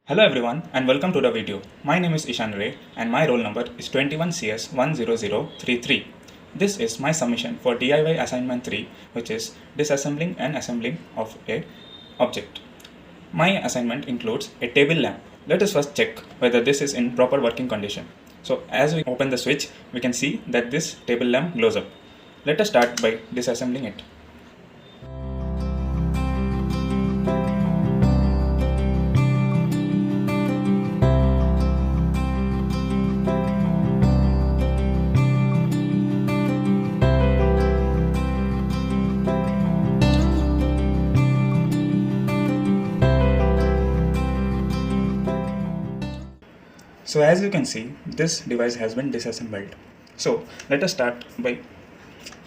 Hello everyone and welcome to the video. My name is Ishan and my roll number is 21CS10033. This is my submission for DIY Assignment 3, which is Disassembling and Assembling of a Object. My assignment includes a table lamp. Let us first check whether this is in proper working condition. So as we open the switch, we can see that this table lamp glows up. Let us start by disassembling it. So as you can see, this device has been disassembled. So let us start by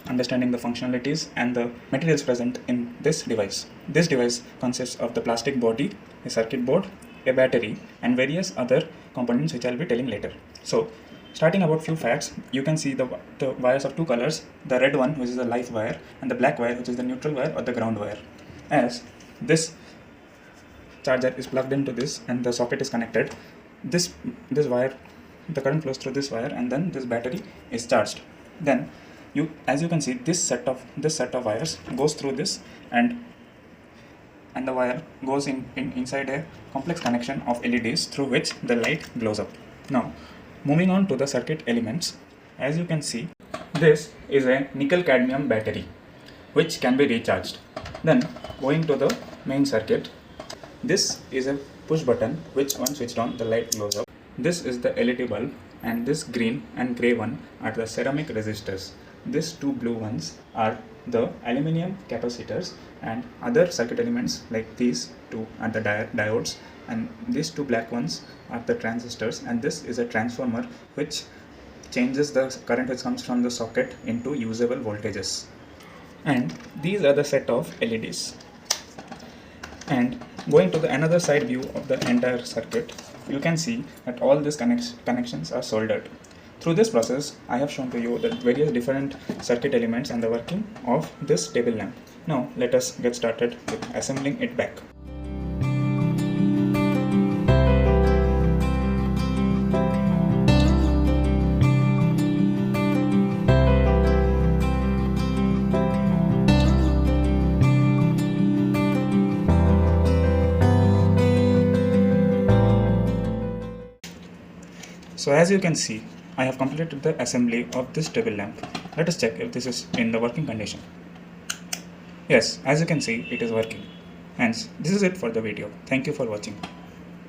understanding the functionalities and the materials present in this device. This device consists of the plastic body, a circuit board, a battery and various other components which I will be telling later. So starting about few facts, you can see the wires of two colors, the red one which is the live wire and the black wire which is the neutral wire or the ground wire. As this charger is plugged into this and the socket is connected, this wire, the current flows through this wire and then this battery is charged. Then as you can see, this set of wires goes through this and the wire goes inside a complex connection of LEDs through which the light glows up. Now moving on to the circuit elements, as you can see, this is a nickel cadmium battery which can be recharged. Then going to the main circuit, this is a push button which when switched on the light glows up. This is the LED bulb and this green and grey one are the ceramic resistors. These two blue ones are the aluminium capacitors and other circuit elements like these two are the diodes and these two black ones are the transistors, and this is a transformer which changes the current which comes from the socket into usable voltages. And these are the set of LEDs. And going to the another side view of the entire circuit, you can see that all these connections are soldered. Through this process, I have shown to you the various different circuit elements and the working of this table lamp. Now let us get started with assembling it back. So as you can see, I have completed the assembly of this table lamp. Let us check if this is in the working condition. Yes, as you can see, it is working. Hence, this is it for the video. Thank you for watching.